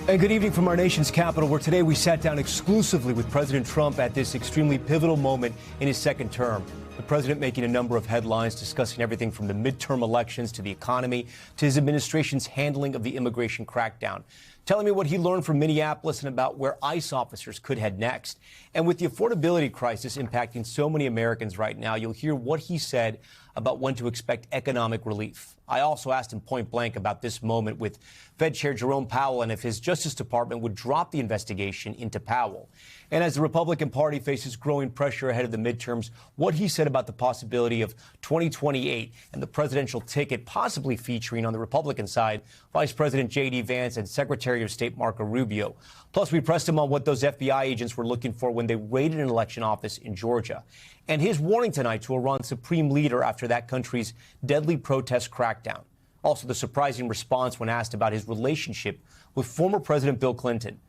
And good evening from our nation's capital, where today we sat down exclusively with President Trump at this extremely pivotal moment in his second term. The president making a number of headlines, discussing everything from the midterm elections to the economy to his administration's handling of the immigration crackdown. Telling me what he learned from Minneapolis and about where ICE officers could head next. And with the affordability crisis impacting so many Americans right now, you'll hear what he said about when to expect economic relief. I also asked him point blank about this moment with Fed Chair Jerome Powell and if his Justice Department would drop the investigation into Powell. And as the Republican Party faces growing pressure ahead of the midterms, what he said about the possibility of 2028 and the presidential ticket possibly featuring on the Republican side Vice President J.D. Vance and Secretary of State Marco Rubio. Plus, we pressed him on what those FBI agents were looking for when they raided an election office in Georgia. And his warning tonight to Iran's supreme leader after that country's deadly protest crackdown. Also, the surprising response when asked about his relationship with former President Bill Clinton.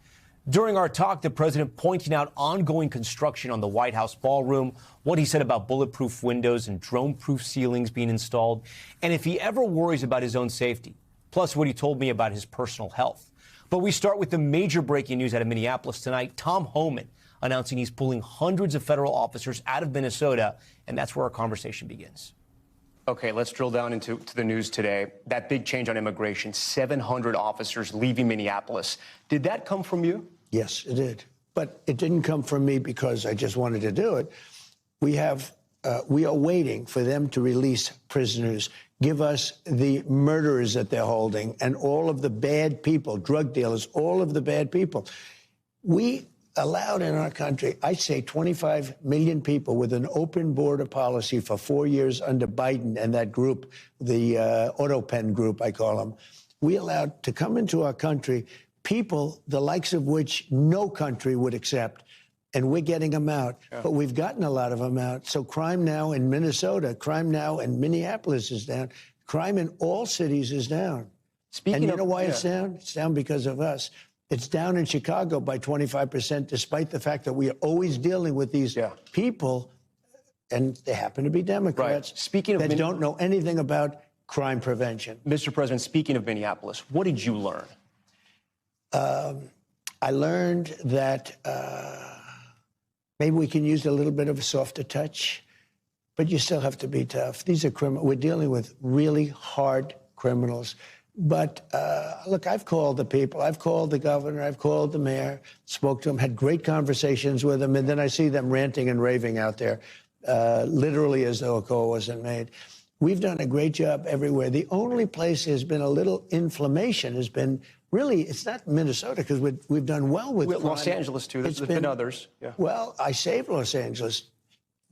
During our talk, the president pointing out ongoing construction on the White House ballroom, what he said about bulletproof windows and drone-proof ceilings being installed, and if he ever worries about his own safety, plus what he told me about his personal health. But we start with the major breaking news out of Minneapolis tonight. Tom Homan announcing he's pulling hundreds of federal officers out of Minnesota, and that's where our conversation begins. Okay, let's drill down into the news today. That big change on immigration, 700 officers leaving Minneapolis. Did that come from you? Yes, it did. But it didn't come from me because I just wanted to do it. We are waiting for them to release prisoners, give us the murderers that they're holding, and all of the bad people, drug dealers, all of the bad people. We allowed in our country, I say 25 million people with an open border policy for 4 years under Biden and that group, the auto pen group, I call them. We allowed to come into our country people the likes of which no country would accept, and we're getting them out. Yeah. But we've gotten a lot of them out. So crime now in Minnesota, crime now in Minneapolis is down. Crime in all cities is down. And you know why it's down? It's down because of us. It's down in Chicago by 25%, despite the fact that we are always dealing with these people, and they happen to be Democrats that don't know anything about crime prevention. Mr. President, speaking of Minneapolis, what did you learn? I learned that maybe we can use a little bit of a softer touch, but you still have to be tough. These are criminals. We're dealing with really hard criminals. But look, I've called the people. I've called the governor. I've called the mayor, spoke to them, had great conversations with them, and then I see them ranting and raving out there, literally as though a call wasn't made. We've done a great job everywhere. The only place there's been a little inflammation has been really, it's not Minnesota, because we've done well with crime. Los Angeles, too. There's been others. Yeah. Well, I saved Los Angeles.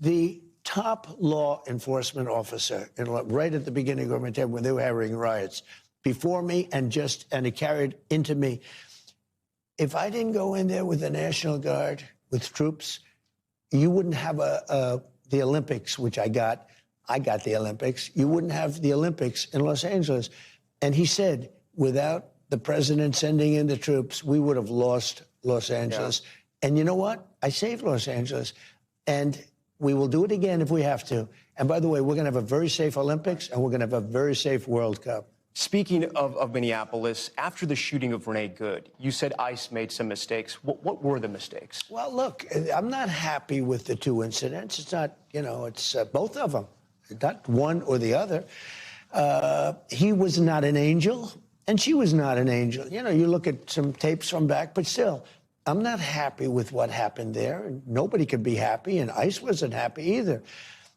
The top law enforcement officer, right at the beginning of my term when they were having riots, before me and it carried into me. If I didn't go in there with the National Guard, with troops, you wouldn't have the Olympics, which I got. I got the Olympics. You wouldn't have the Olympics in Los Angeles. And he said, without the president sending in the troops, we would have lost Los Angeles. Yeah. And you know what? I saved Los Angeles. And we will do it again if we have to. And by the way, we're going to have a very safe Olympics, and we're going to have a very safe World Cup. Speaking of Minneapolis, after the shooting of Renee Good, you said ICE made some mistakes. What were the mistakes? Well, look, I'm not happy with the two incidents. It's not, it's both of them, not one or the other. He was not an angel, and she was not an angel. You look at some tapes from back, but still, I'm not happy with what happened there. Nobody could be happy, and ICE wasn't happy either.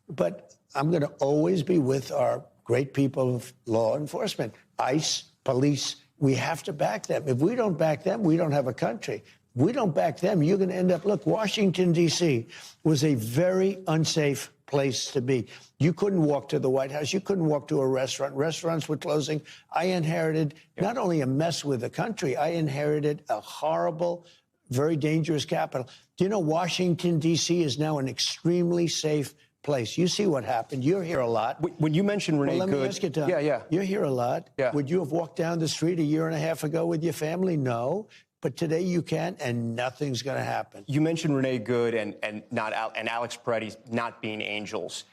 But I'm going to always be with our great people of law enforcement, ICE, police. We have to back them. If we don't back them, we don't have a country. If we don't back them, you're going to end up, look, Washington, D.C. was a very unsafe place to be. You couldn't walk to the White House. You couldn't walk to a restaurant. Restaurants were closing. I inherited not only a mess with the country, I inherited a horrible, very dangerous capital. Do you know Washington, D.C. is now an extremely safe place? You see what happened. You're here a lot. When you mentioned Renee Good... Let me ask you, Tom. Yeah. You're here a lot. Yeah. Would you have walked down the street a year and a half ago with your family? No. But today you can, and nothing's going to happen. You mentioned Renee Good and Alex Peretti not being angels.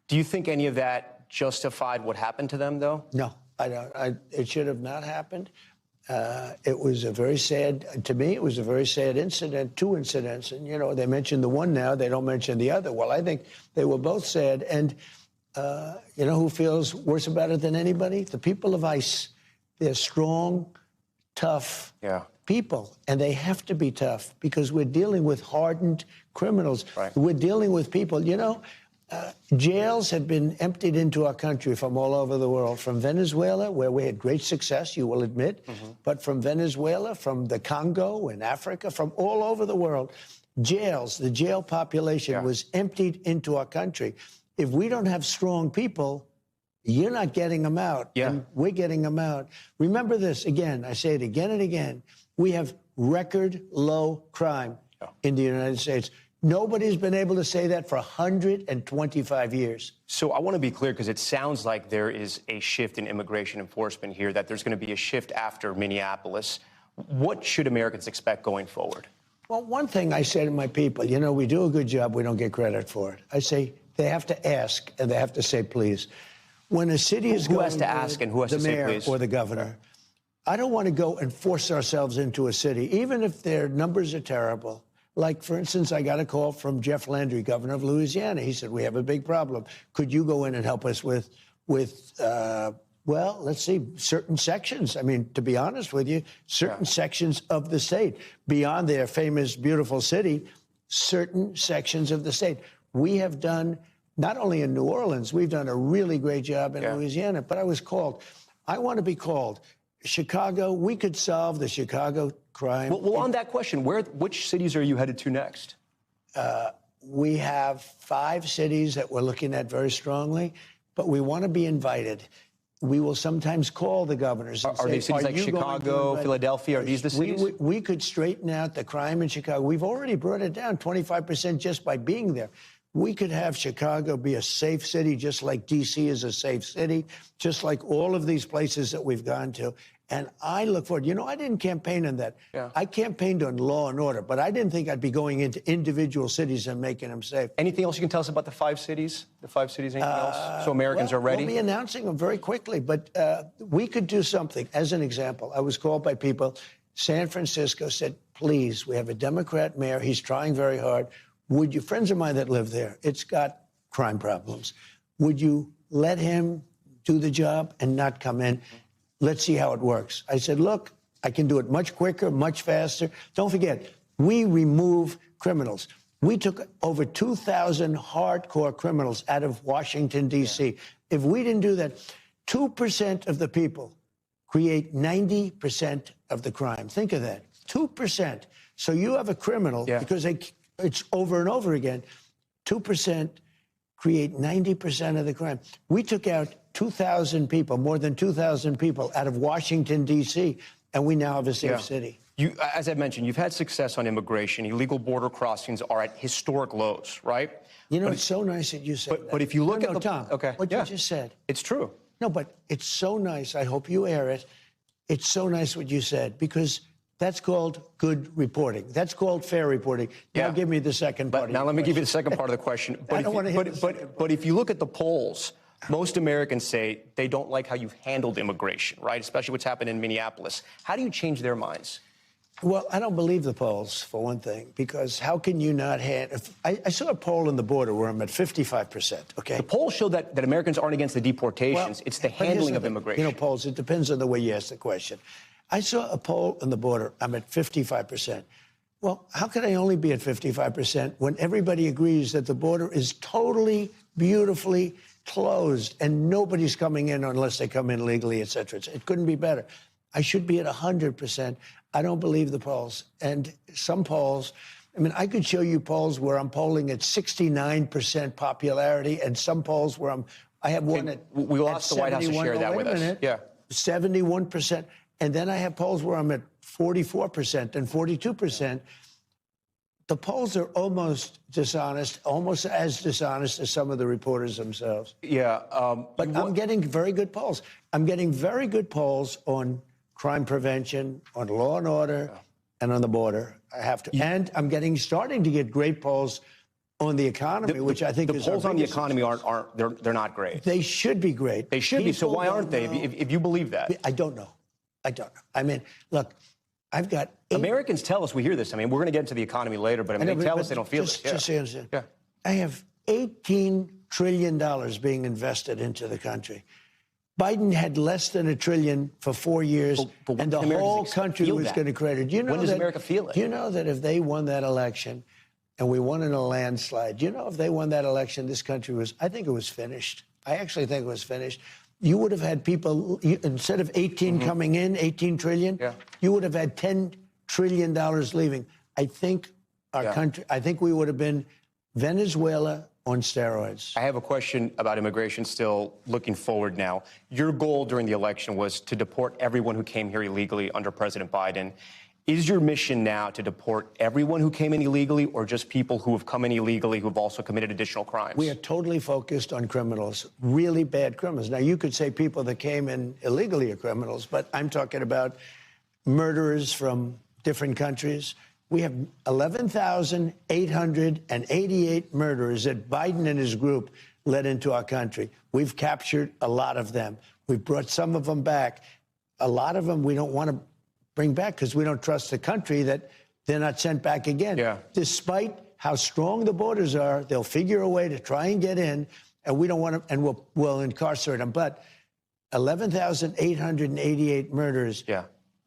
Do you think any of that justified what happened to them, though? No, I don't. It should have not happened. It was a very sad, to me, it was a very sad incident, two incidents. And, you know, they mentioned the one now, they don't mention the other. Well, I think they were both sad. And you know who feels worse about it than anybody? The people of ICE. They're strong, tough people, and they have to be tough because we're dealing with hardened criminals. Right. We're dealing with people, you know, jails have been emptied into our country from all over the world, from Venezuela, where we had great success, you will admit, but from Venezuela, from the Congo in Africa, from all over the world. Jails, the jail population was emptied into our country. If we don't have strong people, you're not getting them out, and we're getting them out. Remember this, again, I say it again and again, we have record low crime in the United States. Nobody's been able to say that for 125 years. So I want to be clear, because it sounds like there is a shift in immigration enforcement here, that there's going to be a shift after Minneapolis. What should Americans expect going forward? Well, one thing I say to my people, you know, we do a good job, we don't get credit for it. I say they have to ask and they have to say please. When a city is who going has to ask and who has to say please? The mayor or the governor. I don't want to go and force ourselves into a city, even if their numbers are terrible. Like, for instance, I got a call from Jeff Landry, governor of Louisiana. He said, we have a big problem. Could you go in and help us with well, let's see, certain sections. I mean, to be honest with you, certain sections of the state, beyond their famous, beautiful city, certain sections of the state. We have done, not only in New Orleans, we've done a really great job in Louisiana, but I was called. I want to be called. Chicago, we could solve the Chicago crime. Well, on that question, which cities are you headed to next? We have 5 cities that we're looking at very strongly, but we want to be invited. We will sometimes call the governors and are say, they cities like Chicago, Philadelphia? Are these the cities? We could straighten out the crime in Chicago. We've already brought it down 25% just by being there. We could have Chicago be a safe city, just like D.C. is a safe city, just like all of these places that we've gone to. And I look forward. You know, I didn't campaign on that. I campaigned on law and order, but I didn't think I'd be going into individual cities and making them safe. Anything else you can tell us about the 5 cities? The 5 cities, anything else? So Americans are ready? We'll be announcing them very quickly, but we could do something. As an example, I was called by people. San Francisco said, please, we have a Democrat mayor. He's trying very hard. Would you, friends of mine that live there, it's got crime problems. Would you let him do the job and not come in? Let's see how it works. I said, look, I can do it much quicker, much faster. Don't forget, we remove criminals. We took over 2,000 hardcore criminals out of Washington, D.C. If we didn't do that, 2% of the people create 90% of the crime. Think of that, 2%. So you have a criminal, because it's over and over again, 2% create 90% of the crime. We took out 2,000 people, more than 2,000 people out of Washington, D.C., and we now have a safe city. You, as I mentioned, you've had success on immigration. Illegal border crossings are at historic lows, right? You know, it's so nice that you said that. But if you look at Tom, what you just said. It's true. No, but it's so nice. I hope you air it. It's so nice what you said, because that's called good reporting. That's called fair reporting. Now give me the second part of Now let me give you the second part of the question. But if you look at the polls, most Americans say they don't like how you've handled immigration, right? Especially what's happened in Minneapolis. How do you change their minds? Well, I don't believe the polls, for one thing, because how can you not I saw a poll in the border where I'm at 55%, okay? The polls show that Americans aren't against the deportations. It's the handling of immigration. You know, polls, it depends on the way you ask the question. I saw a poll on the border. I'm at 55%. Well, how could I only be at 55% when everybody agrees that the border is totally, beautifully closed and nobody's coming in unless they come in legally, et cetera. It couldn't be better. I should be at 100%. I don't believe the polls. And some polls, I mean, I could show you polls where I'm polling at 69% popularity, and some polls where I have one at we'll ask the White House to share that with us. 71%. And then I have polls where I'm at 44% and 42%. The polls are almost dishonest, almost as dishonest as some of the reporters themselves. But I'm getting very good polls. I'm getting very good polls on crime prevention, on law and order, and on the border. I have to. And I'm starting to get great polls on the economy, which I think is the polls on the economy they're not great. They should be great. They should be. So why aren't they? If you believe that, I don't know. I don't know. I mean, look, I've got Americans tell us, we hear this. I mean, we're going to get into the economy later, but I mean, they tell us they don't feel it. Just so you understand. Yeah. I have $18 trillion being invested into the country. Biden had less than $1 trillion for 4 years, and the whole country was going to credit. You know, when does America feel it? You know that if they won that election, and we won in a landslide, you know, if they won that election, this country was, I think it was finished. I actually think it was finished. You would have had people, instead of 18 coming in, 18 trillion, you would have had $10 trillion leaving. I think our country, I think we would have been Venezuela on steroids. I have a question about immigration still looking forward now. Your goal during the election was to deport everyone who came here illegally under President Biden. Is your mission now to deport everyone who came in illegally, or just people who have come in illegally who have also committed additional crimes? We are totally focused on criminals, really bad criminals. Now, you could say people that came in illegally are criminals, but I'm talking about murderers from different countries. We have 11,888 murderers that Biden and his group led into our country. We've captured a lot of them. We've brought some of them back. A lot of them we don't want to bring back because we don't trust the country that they're not sent back again. Despite how strong the borders are, they'll figure a way to try and get in, and we don't want to, and we'll incarcerate them. But 11,888 murders.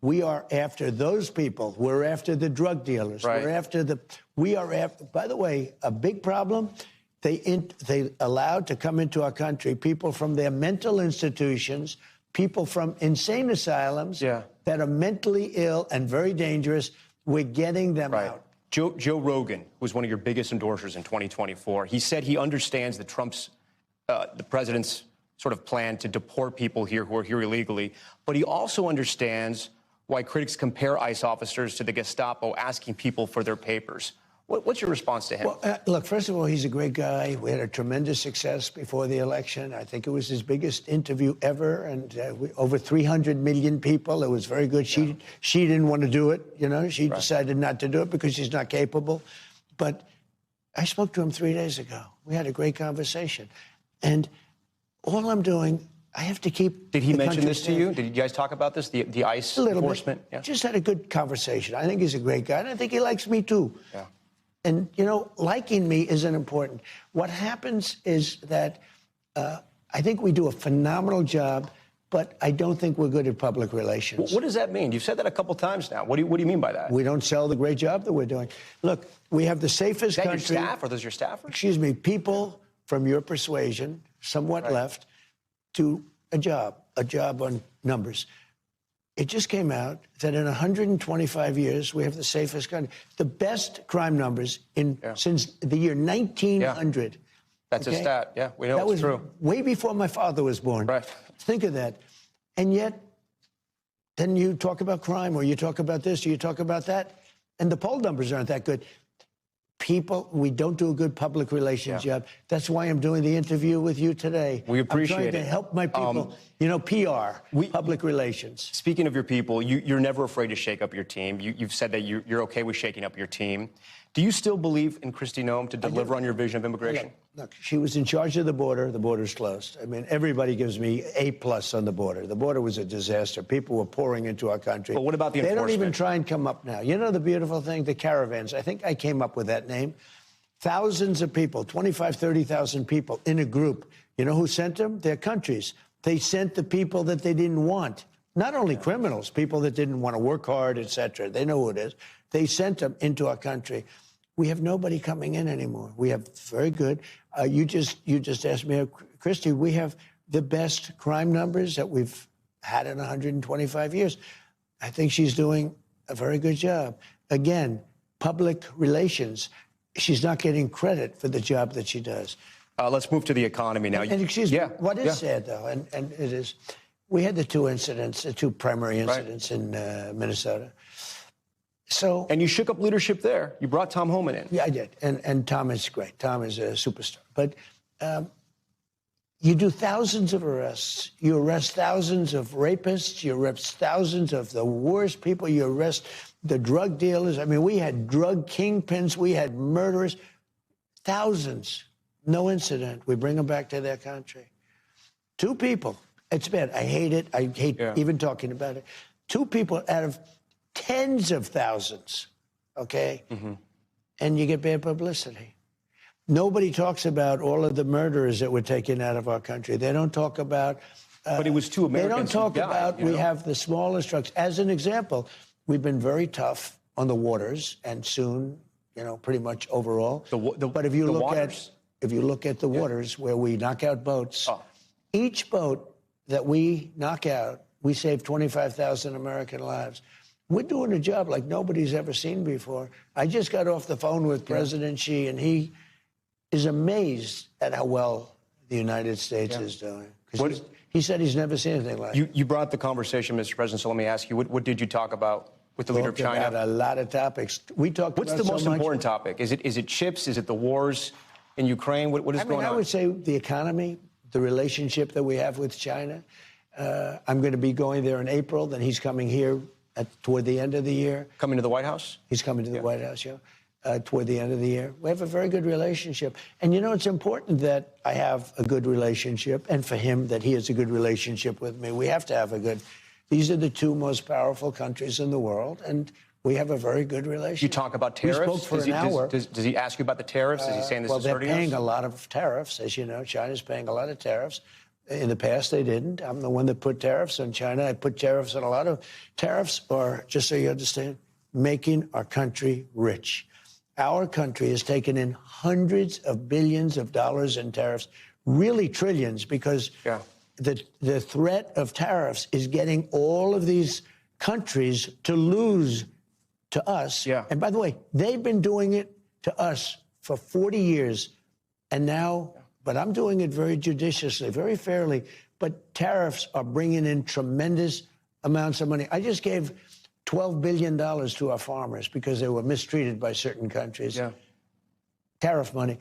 We are after those people. We're after the drug dealers. We're after by the way, a big problem, they allowed to come into our country people from their mental institutions, people from insane asylums that are mentally ill and very dangerous. We're getting them out. Joe Rogan was one of your biggest endorsers in 2024. He said he understands that the president's sort of plan to deport people here who are here illegally, but he also understands why critics compare ICE officers to the Gestapo asking people for their papers. What's your response to him? Well, look, first of all, he's a great guy. We had a tremendous success before the election. I think it was his biggest interview ever, and over 300 million people. It was very good. She didn't want to do it, you know. She decided not to do it because she's not capable. But I spoke to him 3 days ago. We had a great conversation. And all I'm doing, I have to keep. Did he mention this to you? Did you guys talk about this, the ICE enforcement? Just had a good conversation. I think he's a great guy, and I think he likes me too. And, you know, liking me isn't important. What happens is that I think we do a phenomenal job, but I don't think we're good at public relations. What does that mean? You've said that a couple times now. What do you mean by that? We don't sell the great job that we're doing. Look, we have the safest country. Is that your staff? Are those your staffers? Excuse me, people from your persuasion, somewhat left, to a job on numbers. It just came out that in 125 years, we have the safest country. The best crime numbers since the year 1900. That's a stat. Yeah, we know it's true. Way before my father was born. Think of that. And yet, then you talk about crime, or you talk about this, or you talk about that, and the poll numbers aren't that good. People, we don't do a good public relations job. That's why I'm doing the interview with you today. We appreciate it. I'm trying to help my people. You know, PR, public relations. Speaking of your people, you're never afraid to shake up your team. You've said that you're okay with shaking up your team. Do you still believe in Kristi Noem to deliver on your vision of immigration? Look, she was in charge of the border. The border's closed. I mean, everybody gives me A+ on the border. The border was a disaster. People were pouring into our country. But what about the enforcement? They don't even try and come up now. You know the beautiful thing? The caravans. I think I came up with that name. Thousands of people, 25, 30,000 people in a group. You know who sent them? Their countries. They sent the people that they didn't want. Not only criminals, people that didn't want to work hard, etc. They know who it is. They sent them into our country. We have nobody coming in anymore. We have very good. You just asked me, Kristi, we have the best crime numbers that we've had in 125 years. I think she's doing a very good job. Again, public relations. She's not getting credit for the job that she does. Let's move to the economy now. And excuse me, what is sad, though, and it is, we had the two primary incidents in Minnesota. So, and you shook up leadership there. You brought Tom Homan in. Yeah, I did. And Tom is great. Tom is a superstar. But you do thousands of arrests. You arrest thousands of rapists. You arrest thousands of the worst people. You arrest the drug dealers. I mean, we had drug kingpins. We had murderers. Thousands. No incident. We bring them back to their country. Two people. It's bad. I hate it. I hate even talking about it. 2 people out of tens of thousands, okay? And you get bad publicity. Nobody talks about all of the murderers that were taken out of our country. They don't talk about... but it was 2 Americans. They don't talk about we have the smallest trucks. As an example, we've been very tough on the waters, and soon, pretty much overall. But if you look at the waters where we knock out boats, each boat that we knock out, we save 25,000 American lives. We're doing a job like nobody's ever seen before. I just got off the phone with President Xi, and he is amazed at how well the United States is doing. He said he's never seen anything like it. You brought up the conversation, Mr. President, so let me ask you, what did you talk about with the leader of China? About a lot of topics. We talked What's the most important topic? Is it chips? Is it the wars in Ukraine? What is going on? I would say the economy, the relationship that we have with China. I'm going to be going there in April. Then he's coming here toward the end of the year. Coming to the White House? He's coming to the White House, toward the end of the year. We have a very good relationship. And, it's important that I have a good relationship, and for him that he has a good relationship with me. We have to have a good... These are the 2 most powerful countries in the world, and we have a very good relationship. You talk about tariffs? We spoke for an hour. Does he ask you about the tariffs? Is he saying this is hurting us? Well, they're paying a lot of tariffs, as you know. China's paying a lot of tariffs. In the past, they didn't. I'm the one that put tariffs on China. I put tariffs on a lot of... Tariffs are, just so you understand, making our country rich. Our country has taken in hundreds of billions of dollars in tariffs, really trillions, because the threat of tariffs is getting all of these countries to lose to us. And by the way, they've been doing it to us for 40 years. And now, but I'm doing it very judiciously, very fairly. But tariffs are bringing in tremendous amounts of money. I just gave $12 billion to our farmers because they were mistreated by certain countries. Tariff money.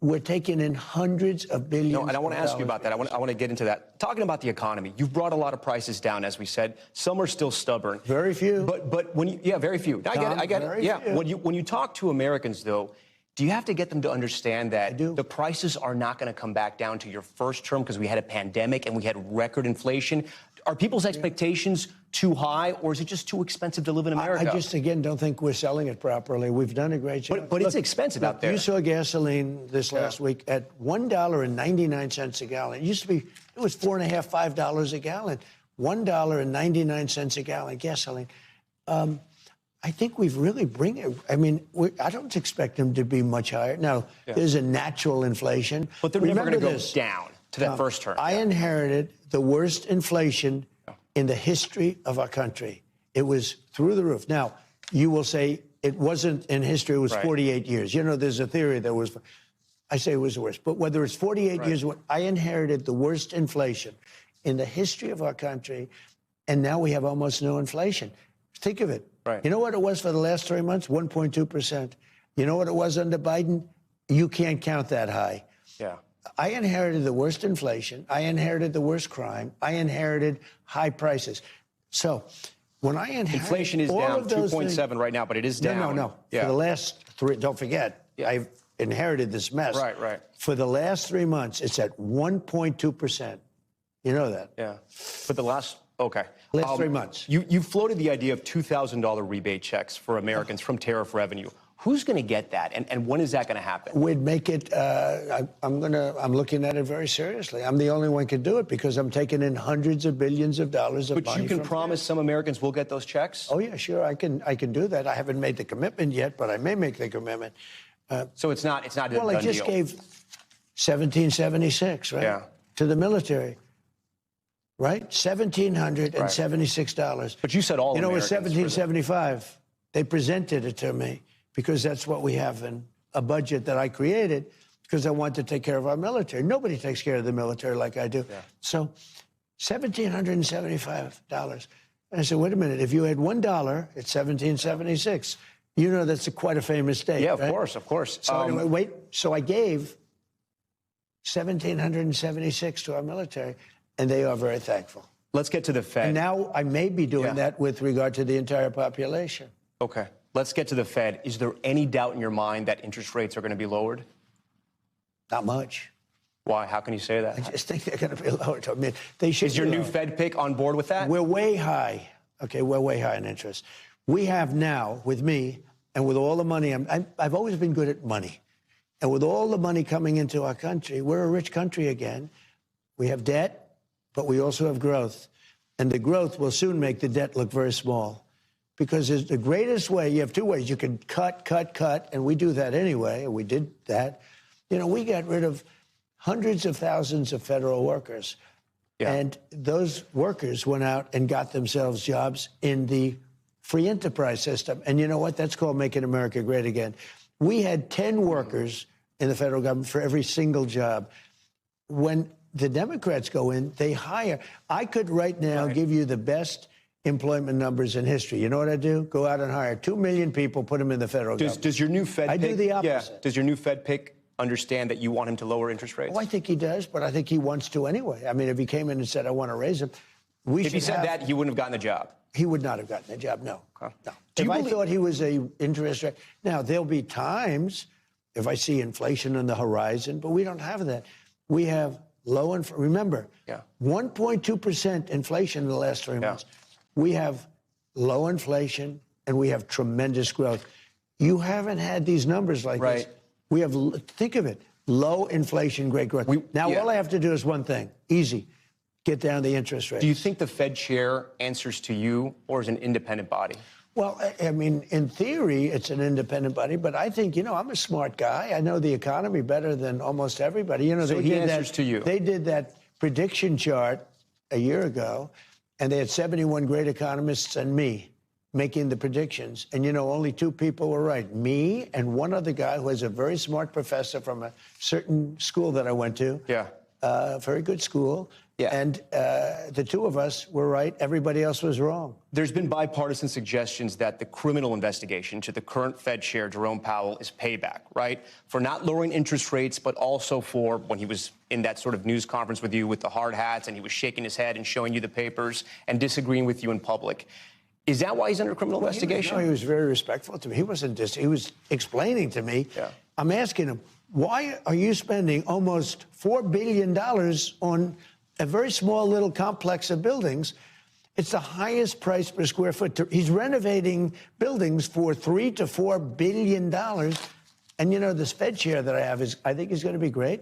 We're taking in hundreds of billions. No, and I want to ask you about that. I want to get into that. Talking about the economy, you've brought a lot of prices down, as we said. Some are still stubborn. Very few. But when you, very few. I get it. Yeah. When you talk to Americans, though, do you have to get them to understand that the prices are not going to come back down to your first term because we had a pandemic and we had record inflation? Are people's expectations too high, or is it just too expensive to live in America? I just, again, don't think we're selling it properly. We've done a great job. But it's expensive out there. You saw gasoline this last week at $1.99 a gallon. It used to be, it was $4.50, $5 a gallon. $1.99 a gallon gasoline. I think we've really bring it. I mean, I don't expect them to be much higher. Now, there's a natural inflation. But they're never going to go down to that first term. I inherited the worst inflation in the history of our country. It was through the roof. Now, you will say it wasn't in history. It was 48 years. You know, there's a theory that was, I say it was the worst. But whether it's 48 years, I inherited the worst inflation in the history of our country, and now we have almost no inflation. Think of it. You know what it was for the last 3 months? 1.2%. You know what it was under Biden? You can't count that high. I inherited the worst inflation. I inherited the worst crime. I inherited high prices. So when I inherited inflation is down 2.7 right now, but it is down. No. For the last 3, don't forget, I've inherited this mess. For the last 3 months, it's at 1.2%. You know that? But the last, last 3 months. You floated the idea of $2,000 rebate checks for Americans from tariff revenue. Who's going to get that, and when is that going to happen? We'd make it. I'm looking at it very seriously. I'm the only one who can do it because I'm taking in hundreds of billions of dollars of money. But you can promise some Americans will get those checks? Oh yeah, sure. I can do that. I haven't made the commitment yet, but I may make the commitment. So it's not. Well, I just gave 1776, right? To the military. Right, $1,776. But you said all. You know, it was $1,775. They presented it to me because that's what we have in a budget that I created because I want to take care of our military. Nobody takes care of the military like I do. So, $1,775. And I said, wait a minute. If you had $1, it's $1,776. You know that's quite a famous date. Yeah, of course. So anyway, so I gave $1,776 to our military. And they are very thankful. Let's get to the Fed. And now I may be doing that with regard to the entire population. Okay. Let's get to the Fed. Is there any doubt in your mind that interest rates are going to be lowered? Not much. Why? How can you say that? I just think they're going to be lowered. I mean, they should. Is your new Fed pick on board with that? We're way high Okay, we're way high in interest. We have now, with me and with all the money, I've always been good at money. And with all the money coming into our country, we're a rich country again. We have debt, but we also have growth. And the growth will soon make the debt look very small. Because it's the greatest way, you have two ways. You can cut, and we do that anyway, and we did that. You know, we got rid of hundreds of thousands of federal workers. Yeah. And those workers went out and got themselves jobs in the free enterprise system. And you know what? That's called making America great again. We had 10 workers in the federal government for every single job. When the Democrats go in, they hire. I could right now give you the best employment numbers in history. You know what I do? Go out and hire 2 million people, put them in the federal government. Does your new Fed pick, do the opposite. Yeah. Does your new Fed pick understand that you want him to lower interest rates? Oh, I think he does, but I think he wants to anyway. I mean, if he came in and said, I want to raise them, if he said that, he wouldn't have gotten the job. He would not have gotten the job, no. Okay. No. If I thought he was a interest rate, now there'll be times if I see inflation on the horizon, but we don't have that. We have low inflation. Remember, 1.2% inflation in the last 3 months. We have low inflation and we have tremendous growth. You haven't had these numbers like this. We have, think of it, low inflation, great growth. All I have to do is one thing, easy. Get down the interest rate. Do you think the Fed chair answers to you or is an independent body? Well, I mean, in theory, it's an independent body, but I think, you know, I'm a smart guy. I know the economy better than almost everybody. You know, so he answers to you. They did that prediction chart a year ago, and they had 71 great economists and me making the predictions. And, you know, only 2 people were right, me and one other guy who is a very smart professor from a certain school that I went to. Yeah. Very good school. Yeah. And the 2 of us were right. Everybody else was wrong. There's been bipartisan suggestions that the criminal investigation to the current Fed chair, Jerome Powell, is payback, right? For not lowering interest rates, but also for when he was in that sort of news conference with you with the hard hats and he was shaking his head and showing you the papers and disagreeing with you in public. Is that why he's under criminal investigation? He was very respectful to me. He wasn't just, he was explaining to me. Yeah. I'm asking him, why are you spending almost $4 billion on a very small little complex of buildings? It's the highest price per square foot. He's renovating buildings for $3 to $4 billion. And, you know, this Fed chair that I have I think is going to be great.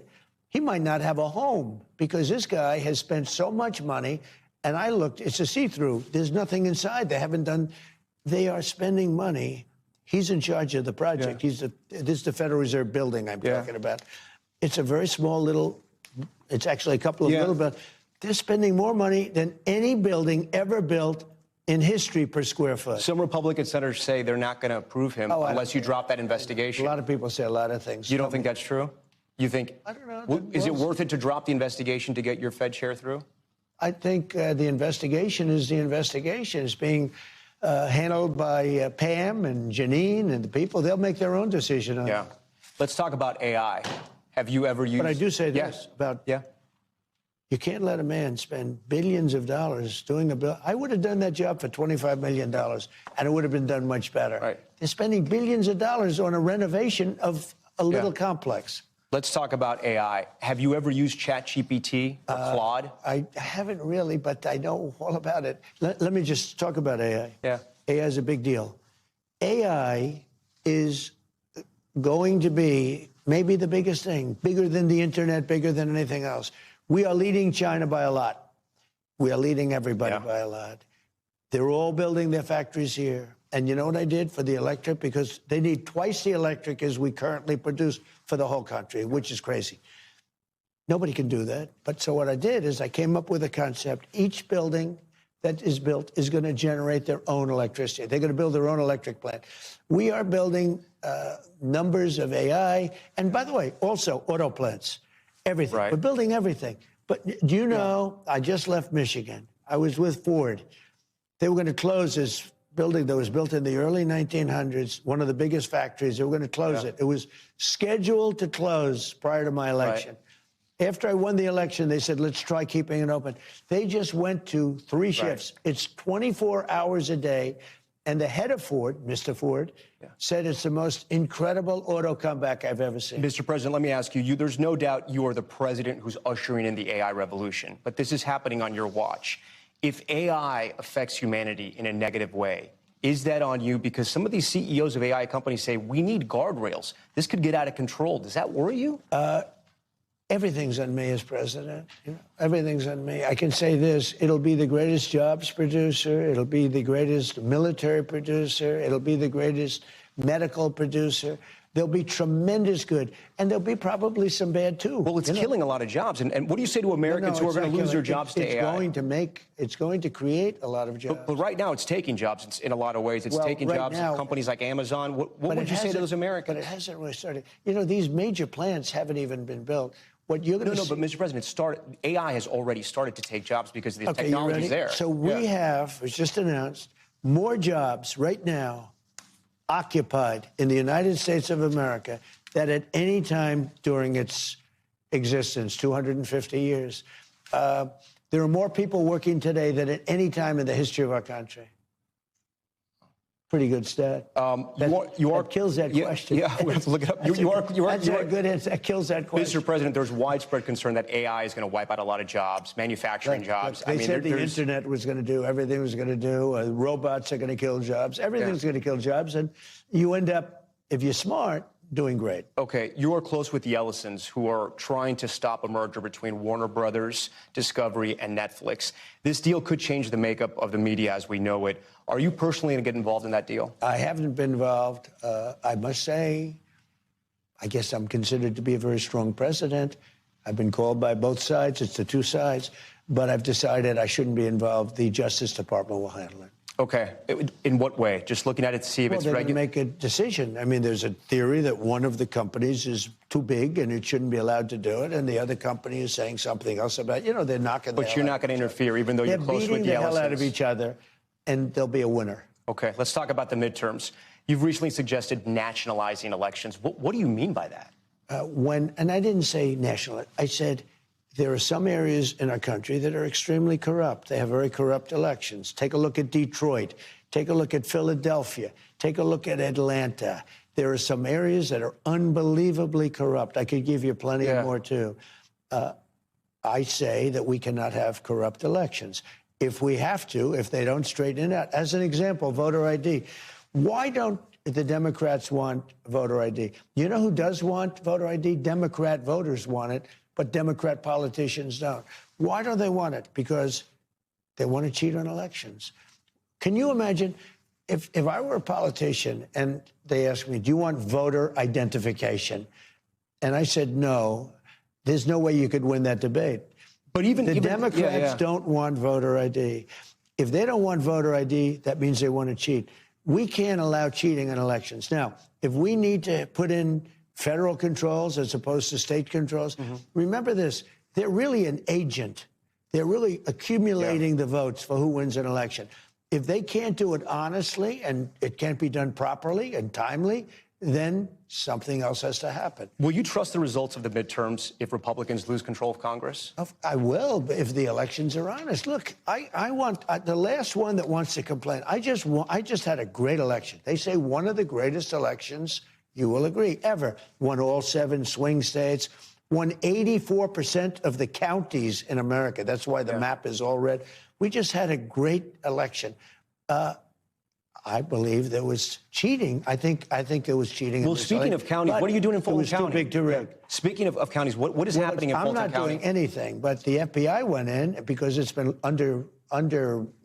He might not have a home because this guy has spent so much money. And I looked, it's a see-through. There's nothing inside. They are spending money. He's in charge of the project. Yeah. This is the Federal Reserve building I'm talking about. It's a very small little, it's actually a couple of little buildings. They're spending more money than any building ever built in history per square foot. Some Republican senators say they're not going to approve him unless you drop that investigation. A lot of people say a lot of things. You don't think that's true? You think, I don't know. Is it worth it to drop the investigation to get your Fed chair through? I think the investigation is the investigation. It's being handled by Pam and Janine and the people. They'll make their own decision on it. Let's talk about AI. Have you ever used... But I do say this about... You can't let a man spend billions of dollars doing a bill. I would have done that job for $25 million, and it would have been done much better. Right. They're spending billions of dollars on a renovation of a little complex. Let's talk about AI. Have you ever used ChatGPT or Claude? I haven't really, but I know all about it. Let me just talk about AI. Yeah. AI is a big deal. AI is going to be maybe the biggest thing, bigger than the internet, bigger than anything else. We are leading China by a lot. We are leading everybody by a lot. They're all building their factories here. And you know what I did for the electric? Because they need twice the electric as we currently produce for the whole country, which is crazy. Nobody can do that. But so what I did is I came up with a concept. Each building that is built is going to generate their own electricity. They're going to build their own electric plant. We are building numbers of AI. And by the way, also auto plants, everything. Right. We're building everything. But do you know, I just left Michigan. I was with Ford. They were going to close this building that was built in the early 1900s, one of the biggest factories. They were going to close it. It was scheduled to close prior to my election. Right. After I won the election, they said, let's try keeping it open. They just went to 3 shifts. Right. It's 24 hours a day. And the head of Ford, Mr. Ford, said it's the most incredible auto comeback I've ever seen. Mr. President, let me ask you, there's no doubt you are the president who's ushering in the AI revolution, but this is happening on your watch. If AI affects humanity in a negative way, is that on you? Because some of these CEOs of AI companies say, we need guardrails. This could get out of control. Does that worry you? Everything's on me as president. Everything's on me. I can say this, it'll be the greatest jobs producer. It'll be the greatest military producer. It'll be the greatest medical producer. There'll be tremendous good, and there'll be probably some bad, too. Well, it's killing a lot of jobs. And what do you say to Americans who are going to lose their jobs to AI? It's going to create a lot of jobs. But right now, it's taking jobs in a lot of ways. It's taking jobs at companies like Amazon. What would you say to those Americans? But it hasn't really started. These major plants haven't even been built. What you're going to but Mr. President, AI has already started to take jobs because the technology's there. So we have, it's just announced, more jobs right now occupied in the United States of America than at any time during its existence, 250 years. There are more people working today than at any time in the history of our country. Pretty good stat. That kills that question. Yeah, we have to look it up. That's a good answer. That kills that question. Mr. President, there's widespread concern that AI is going to wipe out a lot of jobs, manufacturing jobs. They said the internet was going to do, everything was going to do. Robots are going to kill jobs. Everything's going to kill jobs. And you end up, if you're smart, doing great. Okay, you are close with the Ellisons, who are trying to stop a merger between Warner Brothers, Discovery, and Netflix. This deal could change the makeup of the media as we know it. Are you personally going to get involved in that deal? I haven't been involved. I must say, I guess I'm considered to be a very strong president. I've been called by both sides. It's the two sides. But I've decided I shouldn't be involved. The Justice Department will handle it. Okay. In what way? Just looking at it to see if it's regular? They're going to make a decision. I mean, there's a theory that one of the companies is too big and it shouldn't be allowed to do it, and the other company is saying something else about, they're knocking. But you're not going to interfere, even though you're close with the Ellisons. They're beating the hell out of each other, and there'll be a winner. Okay, let's talk about the midterms. You've recently suggested nationalizing elections. What do you mean by that? And I didn't say national. I said there are some areas in our country that are extremely corrupt. They have very corrupt elections. Take a look at Detroit. Take a look at Philadelphia. Take a look at Atlanta. There are some areas that are unbelievably corrupt. I could give you plenty more, too. I say that we cannot have corrupt elections. If we have to, if they don't straighten it out. As an example, voter ID. Why don't the Democrats want voter ID? You know who does want voter ID? Democrat voters want it, but Democrat politicians don't. Why don't they want it? Because they want to cheat on elections. Can you imagine if I were a politician and they asked me, do you want voter identification? And I said, no, there's no way you could win that debate. But even the Democrats don't want voter ID. If they don't want voter ID, that means they want to cheat. We can't allow cheating in elections. Now, if we need to put in federal controls as opposed to state controls, remember this, they're really an agent. They're really accumulating the votes for who wins an election. If they can't do it honestly and it can't be done properly and timely, then something else has to happen. Will you trust the results of the midterms if Republicans lose control of Congress? I will, if the elections are honest. Look, I want the last one that wants to complain. I just had a great election. They say one of the greatest elections, you will agree, ever. Won all 7 swing states. Won 84% of the counties in America. That's why the map is all red. We just had a great election. I believe there was cheating. I think there was cheating. Well, speaking of counties, what are you doing in Fulton County? It was too big to rig. Speaking of counties, what is happening in Fulton County? I'm not doing anything, but the FBI went in because it's been under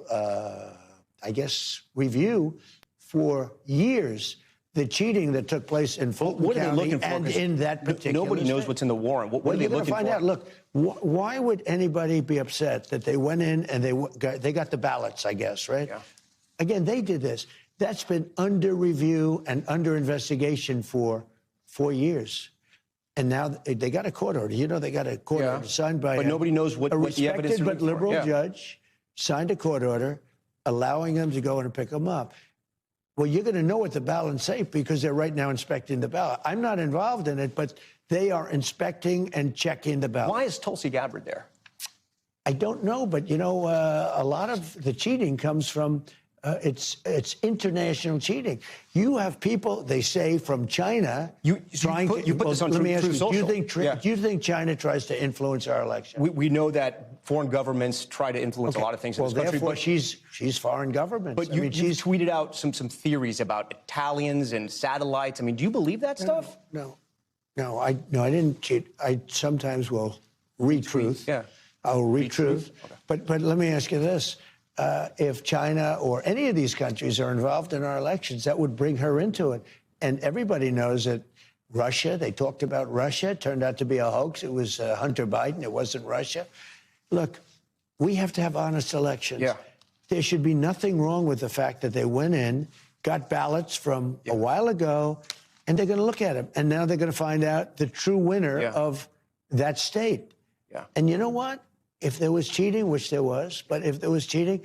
I guess, review for years. The cheating that took place in Fulton County and in that particular nobody knows what's in the warrant. What are they looking for? Find out. Look, why would anybody be upset that they went in and they got the ballots, I guess, right? Yeah. Again, they did this. That's been under review and under investigation for 4 years. And now they got a court order. You know, they got a court order signed by nobody knows what the evidence is. A respected but liberal judge signed a court order allowing them to go in and pick them up. Well, you're going to know what the ballots say because they're right now inspecting the ballot. I'm not involved in it, but they are inspecting and checking the ballot. Why is Tulsi Gabbard there? I don't know, but, you know, a lot of the cheating comes from It's international cheating. You have people, they say, from China trying to. You put this on Truth Social. Do you think China tries to influence our election? We know that foreign governments try to influence a lot of things in this country. Therefore, she's foreign government. But she's tweeted out some theories about Italians and satellites. I mean, do you believe that stuff? No, I didn't cheat. I sometimes will read truth. Yeah, I'll read truth. Okay. But let me ask you this. If China or any of these countries are involved in our elections, that would bring her into it. And everybody knows that Russia, they talked about Russia, it turned out to be a hoax. It was Hunter Biden. It wasn't Russia. Look, we have to have honest elections. Yeah. There should be nothing wrong with the fact that they went in, got ballots from a while ago, and they're going to look at them. And now they're going to find out the true winner of that state. Yeah. And you know what? If there was cheating, which there was, but if there was cheating,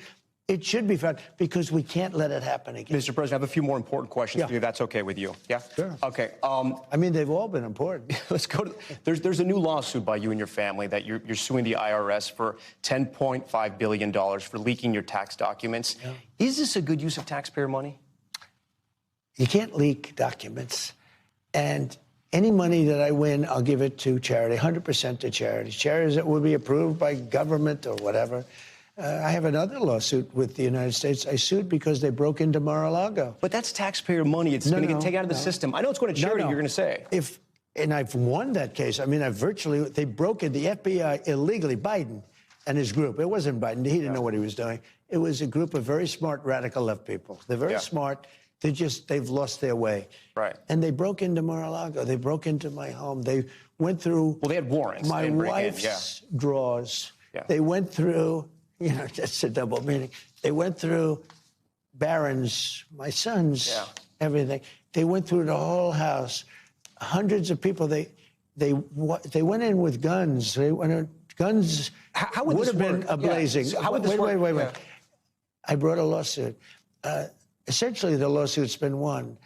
it should be found because we can't let it happen again. Mr. President, I have a few more important questions for you. That's okay with you? Yeah? Sure. Okay. I mean, they've all been important. Let's go to, there's a new lawsuit by you and your family that you're suing the IRS for $10.5 billion for leaking your tax documents. Yeah. Is this a good use of taxpayer money? You can't leak documents. And any money that I win, I'll give it to charity, 100% to charity. Charities that will be approved by government or whatever. I have another lawsuit with the United States. I sued because they broke into Mar-a-Lago. But that's taxpayer money. It's going to get taken out of the system. I know it's going to charity, you're going to say. And I've won that case. I mean, they broke in, the FBI illegally, Biden and his group. It wasn't Biden. He didn't know what he was doing. It was a group of very smart radical left people. They're very smart. They've lost their way. Right. And they broke into Mar-a-Lago. They broke into my home. They went through they had warrants. My wife's drawers. Yeah. They went through, that's a double meaning. They went through Barron's, my son's, everything. They went through the whole house. Hundreds of people. They went in with guns. They went in, guns would have been ablazing. So how would this work? Wait. I brought a lawsuit. Essentially, the lawsuit's been won.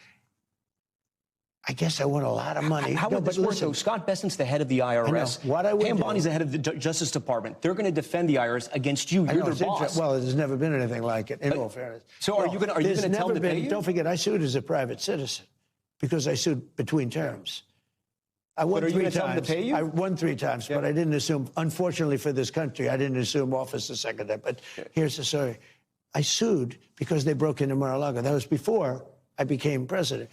I guess I won a lot of money. How would this work, though? Scott Bessent's the head of the IRS. Pam Boondi's the head of the Justice Department. They're going to defend the IRS against you. You're their boss. Well, there's never been anything like it, in all fairness. So are you going to tell them to pay you? Don't forget, I sued as a private citizen because I sued between terms. I won 3 times. Are you going to tell them to pay you? I won 3 times, but I didn't assume, unfortunately for this country, I didn't assume office the second time. But here's the story. I sued because they broke into Mar-a-Lago. That was before I became president.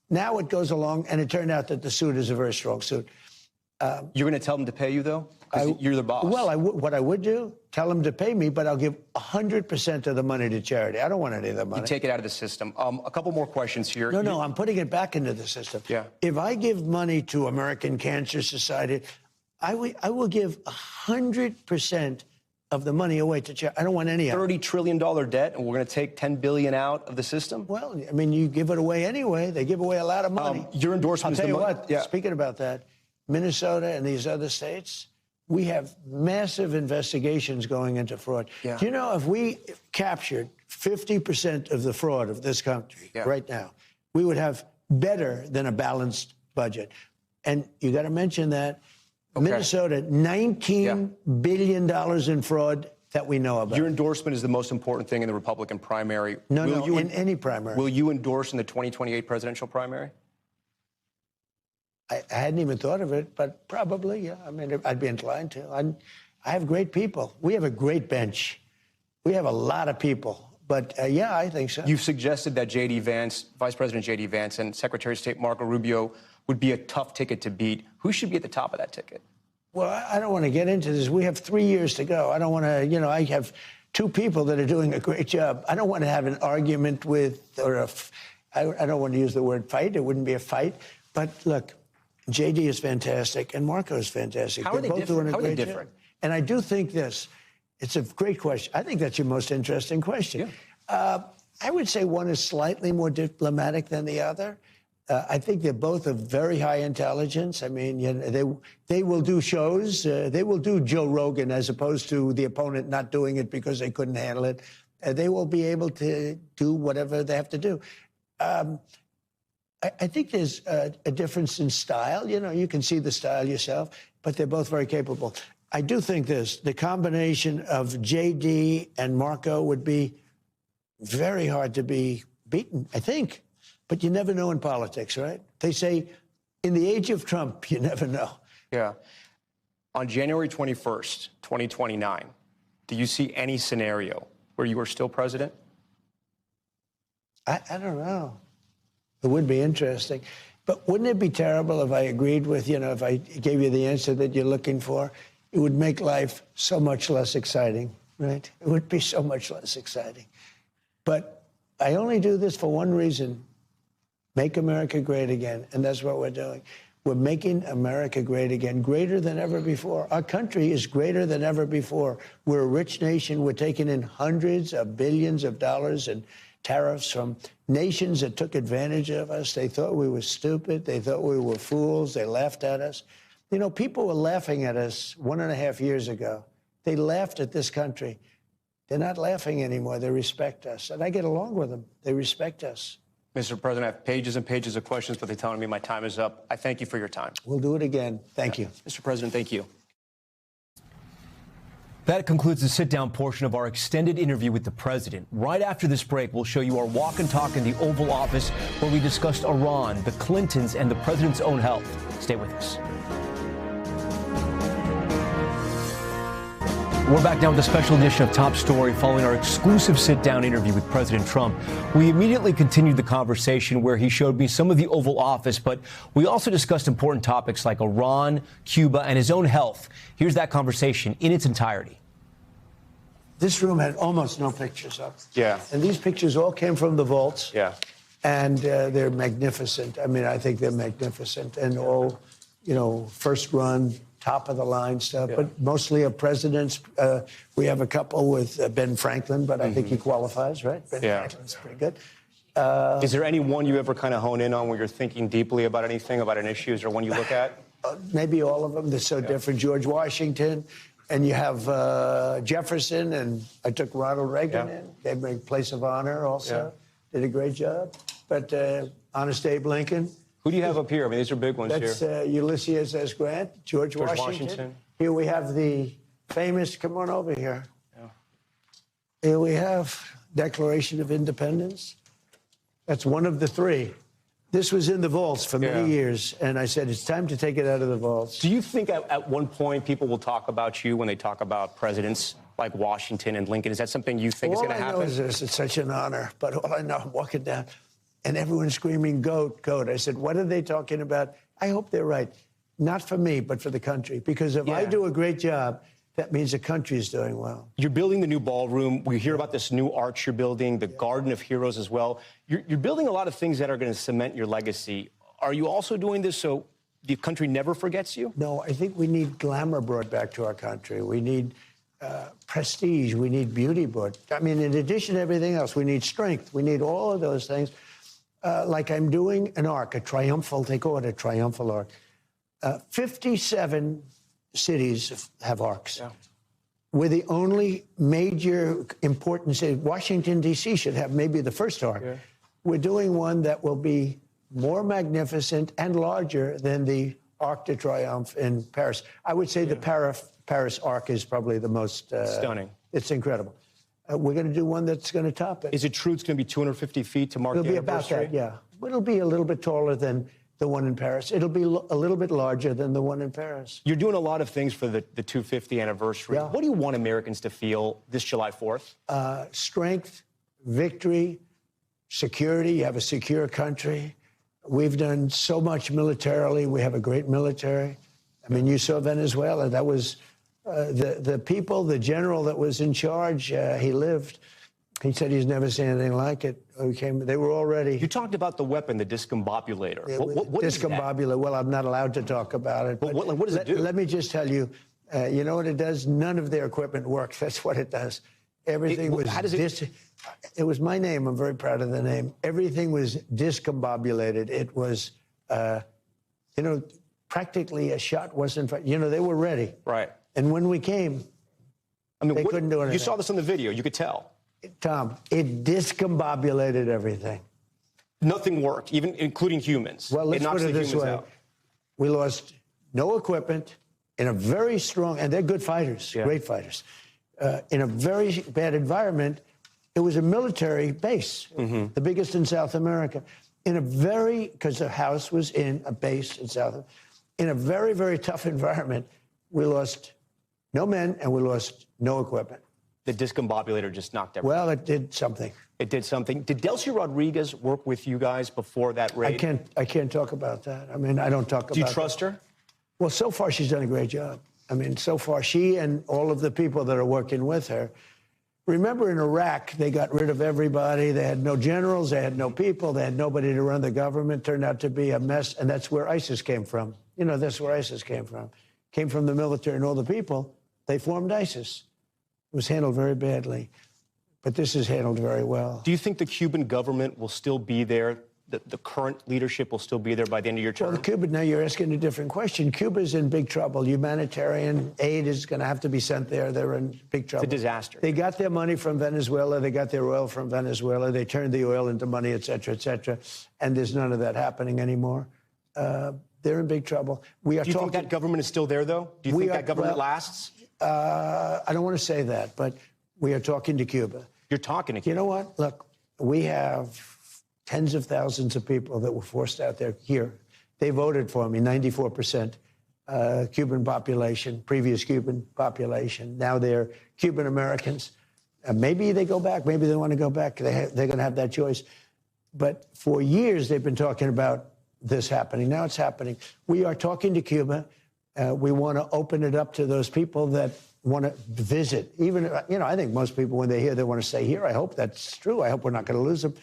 Now it goes along, and it turned out that the suit is a very strong suit. You're going to tell them to pay you, though? Because you're the boss. Well, what I would do, tell them to pay me, but I'll give 100% of the money to charity. I don't want any of the money. You take it out of the system. A couple more questions here. No, I'm putting it back into the system. Yeah. If I give money to American Cancer Society, I will give 100% of the money away to charity. I don't want any of it. $30 trillion debt, and we're going to take $10 billion out of the system? Well, I mean, you give it away anyway. They give away a lot of money. Your endorsement I'll tell you what, speaking about that, Minnesota and these other states, we have massive investigations going into fraud. Yeah. Do you know if we captured 50% of the fraud of this country right now, we would have better than a balanced budget. And you got to mention that. Minnesota, $19 billion in fraud that we know about. Your endorsement is the most important thing in the Republican primary. No, in any primary. Will you endorse in the 2028 presidential primary? I hadn't even thought of it, but probably, yeah. I mean, I'd be inclined to. I have great people. We have a great bench. We have a lot of people. But, yeah, I think so. You've suggested that J.D. Vance, Vice President J.D. Vance, and Secretary of State Marco Rubio would be a tough ticket to beat. Who should be at the top of that ticket? Well, I don't want to get into this. We have 3 years to go. I don't want to, I have 2 people that are doing a great job. I don't want to have an argument with, I don't want to use the word fight. It wouldn't be a fight. But look, J.D. is fantastic, and Marco is fantastic. How are they both different? Doing a great job. And I do think this. It's a great question. I think that's your most interesting question. Yeah. I would say one is slightly more diplomatic than the other. I think they're both of very high intelligence. I mean, they will do shows. They will do Joe Rogan as opposed to the opponent not doing it because they couldn't handle it. They will be able to do whatever they have to do. I think there's a difference in style. You can see the style yourself, but they're both very capable. I do think the combination of J.D. and Marco would be very hard to be beaten, I think. But you never know in politics, right? They say, in the age of Trump, you never know. Yeah. On January 21st, 2029, do you see any scenario where you are still president? I don't know. It would be interesting. But wouldn't it be terrible if I agreed with, if I gave you the answer that you're looking for? It would make life so much less exciting, right? It would be so much less exciting. But I only do this for one reason: make America great again. And that's what we're doing. We're making America great again, greater than ever before. Our country is greater than ever before. We're a rich nation. We're taking in hundreds of billions of dollars in tariffs from nations that took advantage of us. They thought we were stupid. They thought we were fools. They laughed at us. People were laughing at us 1.5 years ago. They laughed at this country. They're not laughing anymore. They respect us. And I get along with them. They respect us. Mr. President, I have pages and pages of questions, but they're telling me my time is up. I thank you for your time. We'll do it again. Thank you. Mr. President, thank you. That concludes the sit-down portion of our extended interview with the president. Right after this break, we'll show you our walk and talk in the Oval Office, where we discussed Iran, the Clintons, and the president's own health. Stay with us. We're back now with a special edition of Top Story following our exclusive sit-down interview with President Trump. We immediately continued the conversation where he showed me some of the Oval Office, but we also discussed important topics like Iran, Cuba, and his own health. Here's that conversation in its entirety. This room had almost no pictures up. Yeah. And these pictures all came from the vaults. Yeah. And they're magnificent. I mean, I think they're magnificent. And all, first run, top of the line stuff, but mostly of presidents. We have a couple with Ben Franklin, but I think he qualifies, right? Ben Franklin's pretty good. Is there any one you ever kind of hone in on where you're thinking deeply about anything, about an issue? Is there one you look at? Maybe all of them. They're so different. George Washington, and you have Jefferson, and I took Ronald Reagan in. Gave me a place of honor also. Did a great job. But Honest Abe Lincoln. Who do you have up here? I mean, these are big ones here. That's Ulysses S. Grant, George Washington. Here we have the famous, come on over here. Yeah. Here we have Declaration of Independence. That's one of the three. This was in the vaults for many years, and I said, it's time to take it out of the vaults. Do you think at one point people will talk about you when they talk about presidents like Washington and Lincoln? Is that something you think is going to happen? All I know is this, it's such an honor, but all I know, I'm walking down, and everyone's screaming, goat, goat. I said, what are they talking about? I hope they're right. Not for me, but for the country. Because if I do a great job, that means the country is doing well. You're building the new ballroom. We hear about this new arch you're building, the Garden of Heroes as well. You're building a lot of things that are going to cement your legacy. Are you also doing this so the country never forgets you? No, I think we need glamour brought back to our country. We need prestige. We need beauty brought. I mean, in addition to everything else, we need strength. We need all of those things. Like I'm doing an arc, a triumphal, they call it a triumphal arc. 57 cities have arcs. Yeah. We're the only major important city. Washington, D.C. should have maybe the first arc. Yeah. We're doing one that will be more magnificent and larger than the Arc de Triomphe in Paris. I would say the Paris arc is probably the most... stunning. It's incredible. We're going to do one that's going to top it. Is it true it's going to be 250 feet to mark the anniversary? It'll be about that, yeah. It'll be a little bit taller than the one in Paris. It'll be a little bit larger than the one in Paris. You're doing a lot of things for the 250th anniversary. Yeah. What do you want Americans to feel this July 4th? Strength, victory, security. You have a secure country. We've done so much militarily. We have a great military. I mean, you saw Venezuela. That was... the people, the general that was in charge, he lived. He said he's never seen anything like it. They were all ready. You talked about the weapon, the discombobulator. What is that? Discombobulator. Well, I'm not allowed to talk about it. But what does it do? Let me just tell you, you know what it does? None of their equipment works. That's what it does. Everything was... How does it... It was my name. I'm very proud of the name. Everything was discombobulated. It was, practically a shot wasn't... they were ready. Right. And when we came, they couldn't do anything. You saw this on the video. You could tell. Tom, it discombobulated everything. Nothing worked, even including humans. Well, let's put it this way. Out. We lost no equipment in a very strong, and they're good fighters, great fighters. In a very bad environment, It was a military base, the biggest in South America, because the house was in a base in in a very, very tough environment. We lost no men and we lost no equipment. The discombobulator just knocked everything. Well, it did something. It did something. Did Delcy Rodriguez work with you guys before that raid? I can't talk about that. I mean, I don't talk about. Do you trust her? Well, so far she's done a great job. I mean, so far she and all of the people that are working with her. Remember in Iraq, they got rid of everybody. They had no generals, they had no people, they had nobody to run the government. Turned out to be a mess, and that's where ISIS came from. You know, that's where ISIS came from. Came from the military and all the people. They formed ISIS. It was handled very badly, but this is handled very well. Do you think the Cuban government will still be there? The current leadership will still be there by the end of your term? Well, Cuba, now you're asking a different question. Cuba's in big trouble. Humanitarian aid is going to have to be sent there. They're in big trouble. It's a disaster. They got their money from Venezuela. They got their oil from Venezuela. They turned the oil into money, et cetera, and there's none of that happening anymore. They're in big trouble. We are. Do you think that government is still there, though? Do you think that government lasts? I don't want to say that, but we are talking to Cuba. You're talking to Cuba. You know what? Look, we have tens of thousands of people that were forced out there here. They voted for me, 94% Cuban population, previous Cuban population. Now they're Cuban Americans. Maybe they go back. Maybe they want to go back. They're going to have that choice. But for years, they've been talking about this happening. Now it's happening. We are talking to Cuba. We want to open it up to those people that want to visit. Even, you know, I think most people, when they hear, they want to stay here. I hope that's true. I hope we're not going to lose them.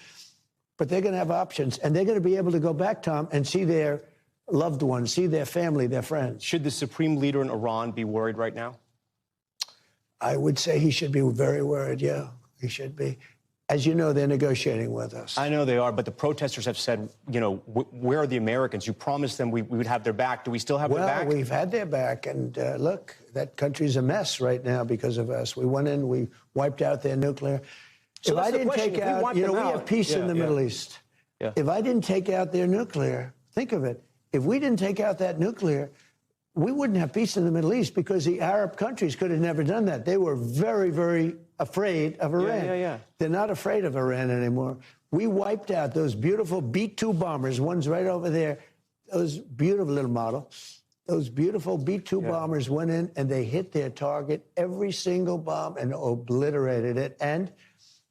But they're going to have options, and they're going to be able to go back, Tom, and see their loved ones, see their family, their friends. Should the supreme leader in Iran be worried right now? I would say he should be very worried, yeah. He should be. As you know, they're negotiating with us. I know they are, but the protesters have said, you know, where are the Americans? You promised them we would have their back. Do we still have their back? Well, we've had their back, and look, that country's a mess right now because of us. We went in, we wiped out their nuclear. So if I didn't take out, you know, we have peace in the Middle East. Yeah. If I didn't take out their nuclear, think of it. If we didn't take out that nuclear, we wouldn't have peace in the Middle East because the Arab countries could have never done that. They were very, very afraid of Iran. They're not afraid of Iran anymore. We wiped out those beautiful B-2 bombers, one's right over there, those beautiful little model. Those beautiful B-2 bombers went in and they hit their target, every single bomb, and obliterated it. And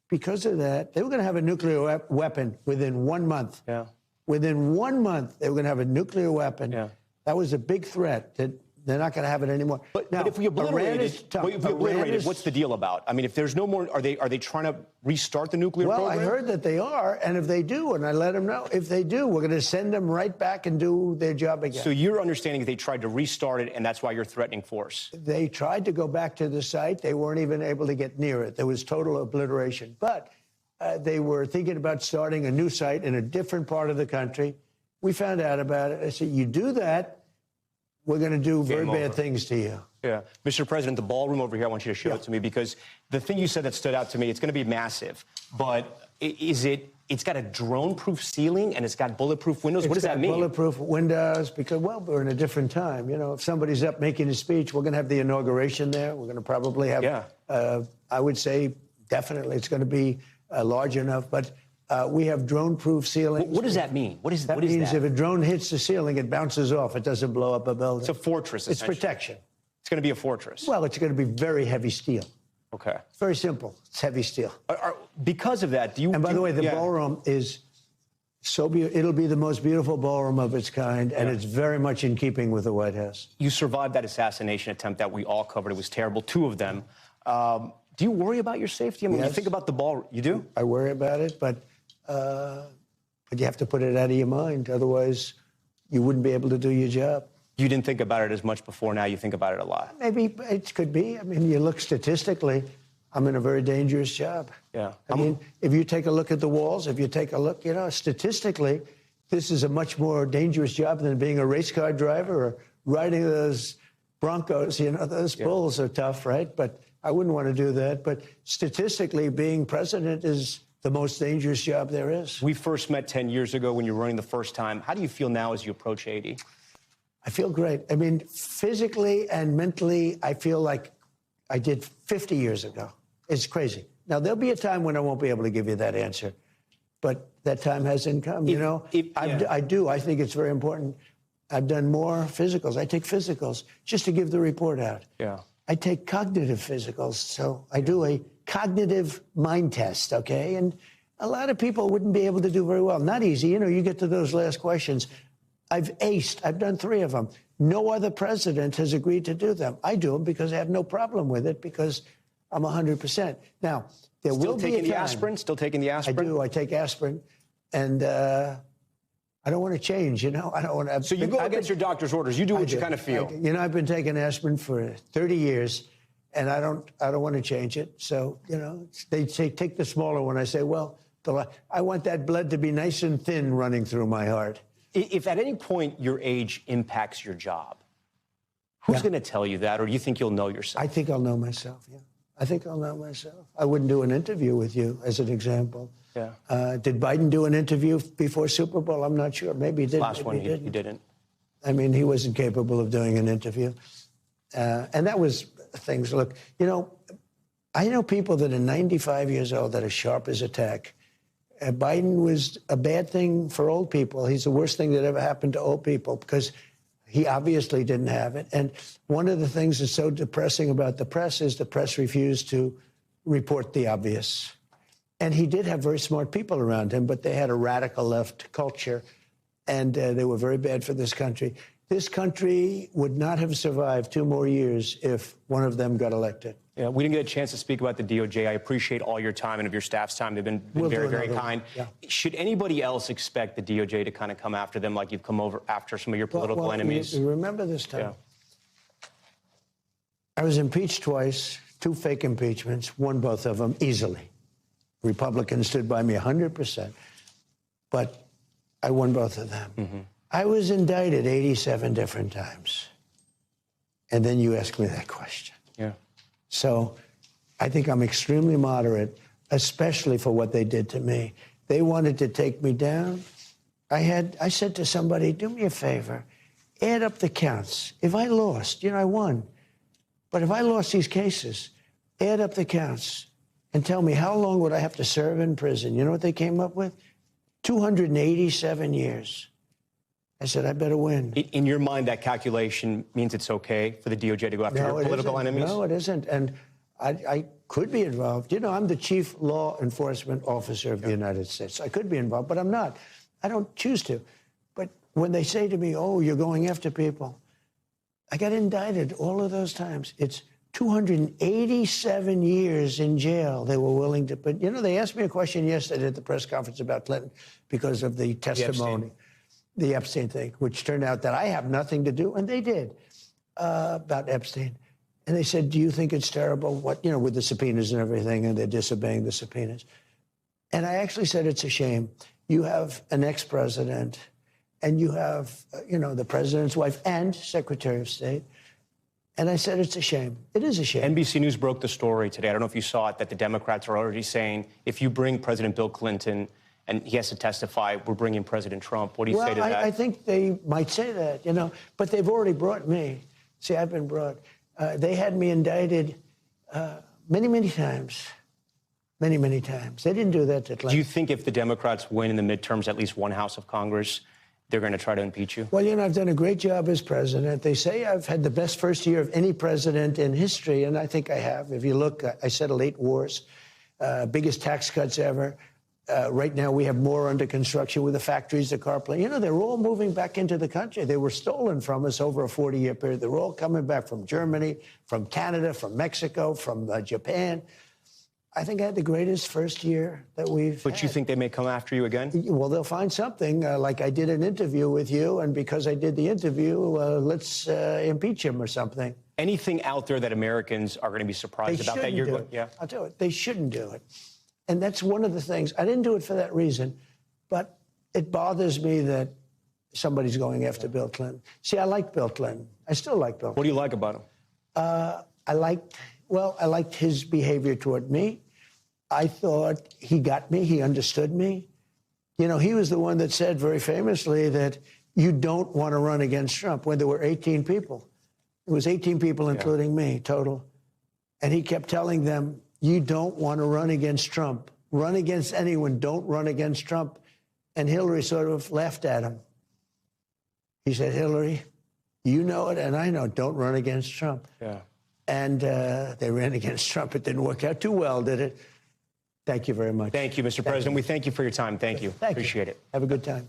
because of that, they were going to have a nuclear weapon within 1 month. Yeah. Within 1 month, they were going to have a nuclear weapon. Yeah. That was a big threat. That they're not going to have it anymore. But if we obliterate it, what's the deal about? I mean, if there's no more, are they trying to restart the nuclear program? Well, I heard that they are, and if they do, and I let them know, if they do, we're going to send them right back and do their job again. So your understanding is they tried to restart it, and that's why you're threatening force? They tried to go back to the site. They weren't even able to get near it. There was total obliteration. But they were thinking about starting a new site in a different part of the country. We found out about it. I said, you do that, we're going to do very bad things to you. Yeah. Mr. President, the ballroom over here, I want you to show it to me, because the thing you said that stood out to me, it's going to be massive. But it's got a drone-proof ceiling and it's got bulletproof windows? What does that mean? Bulletproof windows because, well, we're in a different time. You know, if somebody's up making a speech, we're going to have the inauguration there. We're going to probably have, I would say, definitely it's going to be large enough. But we have drone-proof ceilings. What does that mean? That means if a drone hits the ceiling, it bounces off. It doesn't blow up a building. It's a fortress, essentially. It's protection. It's going to be a fortress. Well, it's going to be very heavy steel. Okay. It's very simple. It's heavy steel. Because of that, do you... And by the way, the ballroom is so beautiful. It'll be the most beautiful ballroom of its kind, and it's very much in keeping with the White House. You survived that assassination attempt that we all covered. It was terrible, 2 of them. Do you worry about your safety? I mean, when you think about the ball, you do? I worry about it, but you have to put it out of your mind. Otherwise, you wouldn't be able to do your job. You didn't think about it as much before. Now you think about it a lot. Maybe it could be. I mean, you look statistically, I'm in a very dangerous job. Yeah. I mean, if you take a look at the walls, if you take a look, you know, statistically, this is a much more dangerous job than being a race car driver or riding those Broncos. You know, those bulls are tough, right? But I wouldn't want to do that. But statistically, being president is the most dangerous job there is. We first met 10 years ago when you were running the first time. How do you feel now as you approach 80? I feel great. I mean, physically and mentally, I feel like I did 50 years ago. It's crazy. Now, there'll be a time when I won't be able to give you that answer, but that time hasn't come. I do. I think it's very important. I've done more physicals. I take physicals just to give the report out. Yeah. I take cognitive physicals. So I do a cognitive mind test, okay? And a lot of people wouldn't be able to do very well. Not easy. You get to those last questions. I've aced. I've done 3 of them. No other president has agreed to do them. I do them because I have no problem with it because I'm 100%. Now, there will be a time. Still taking the aspirin? Still taking the aspirin? I do. I take aspirin. And I don't want to change, I don't want to. So you go against your doctor's orders. You do what you kind of feel. I've been taking aspirin for 30 years, and I don't want to change it. So, they say take the smaller one. I say, well, I want that blood to be nice and thin running through my heart. If at any point your age impacts your job, who's going to tell you that, or do you think you'll know yourself? I think I'll know myself, yeah. I think I'll know myself. I wouldn't do an interview with you, as an example. Yeah. Did Biden do an interview before Super Bowl? I'm not sure. Maybe he did. Last one, he didn't. I mean, he wasn't capable of doing an interview. And that was things. Look, I know people that are 95 years old that are sharp as a tack. Biden was a bad thing for old people. He's the worst thing that ever happened to old people because he obviously didn't have it. And one of the things that's so depressing about the press is the press refused to report the obvious. And he did have very smart people around him, but they had a radical left culture, and they were very bad for this country. This country would not have survived 2 more years if one of them got elected. Yeah, we didn't get a chance to speak about the DOJ. I appreciate all your time and of your staff's time. They've been very, very kind. Yeah. Should anybody else expect the DOJ to kind of come after them like you've come over after some of your political enemies? You remember this time? Yeah. I was impeached twice, 2 fake impeachments, won both of them easily. Republicans stood by me 100%, but I won both of them. Mm-hmm. I was indicted 87 different times. And then you asked me that question. Yeah. So I think I'm extremely moderate, especially for what they did to me. They wanted to take me down. I said to somebody, do me a favor, add up the counts. If I lost, I won. But if I lost these cases, add up the counts and tell me how long would I have to serve in prison. You know what they came up with? 287 years. I said, I better win. In your mind, that calculation means it's okay for the DOJ to go after your political enemies? No, it isn't. And I could be involved. I'm the chief law enforcement officer of the United States. I could be involved, but I'm not. I don't choose to. But when they say to me, oh, you're going after people, I got indicted all of those times. It's 287 years in jail they were willing to put. They asked me a question yesterday at the press conference about Clinton because of the testimony. The Epstein thing, which turned out that I have nothing to do, and they did, about Epstein. And they said, do you think it's terrible, with the subpoenas and everything, and they're disobeying the subpoenas? And I actually said, it's a shame. You have an ex-president, and you have, the president's wife and Secretary of State. And I said, it's a shame. It is a shame. NBC News broke the story today. I don't know if you saw it, that the Democrats are already saying, if you bring President Bill Clinton and he has to testify, we're bringing President Trump. What do you say to that? I think they might say that, but they've already brought me. See, I've been brought. They had me indicted many, many times. Many, many times. They didn't do that to Clinton. Do you think if the Democrats win in the midterms, at least one House of Congress, they're going to try to impeach you? Well, I've done a great job as president. They say I've had the best first year of any president in history, and I think I have. If you look, I settled 8 wars, biggest tax cuts ever. Right now, we have more under construction with the factories, the car plant. They're all moving back into the country. They were stolen from us over a 40-year period. They're all coming back from Germany, from Canada, from Mexico, from Japan. I think I had the greatest first year that we've But had. You think they may come after you again? Well, they'll find something. Like I did an interview with you, and because I did the interview, let's impeach him or something. Anything out there that Americans are going to be surprised about that you're going? Yeah, I'll tell you, they shouldn't do it. And that's one of the things. I didn't do it for that reason, but it bothers me that somebody's going after Bill Clinton. See, I like Bill Clinton. I still like Bill Clinton. What do you like about him? I liked his behavior toward me. I thought he got me. He understood me. He was the one that said very famously that you don't want to run against Trump when there were 18 people. It was 18 people, including me, total. And he kept telling them, you don't want to run against Trump. Run against anyone. Don't run against Trump. And Hillary sort of laughed at him. He said, Hillary, you know it, and I know, don't run against Trump. Yeah. And they ran against Trump. It didn't work out too well, did it? Thank you very much. Thank you, Mr. President. We thank you for your time. Thank you. Appreciate it. Have a good time.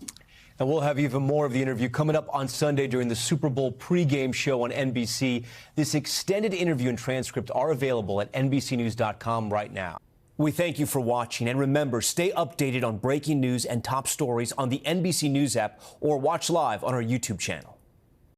And we'll have even more of the interview coming up on Sunday during the Super Bowl pregame show on NBC. This extended interview and transcript are available at NBCnews.com right now. We thank you for watching, and remember, stay updated on breaking news and top stories on the NBC News app or watch live on our YouTube channel.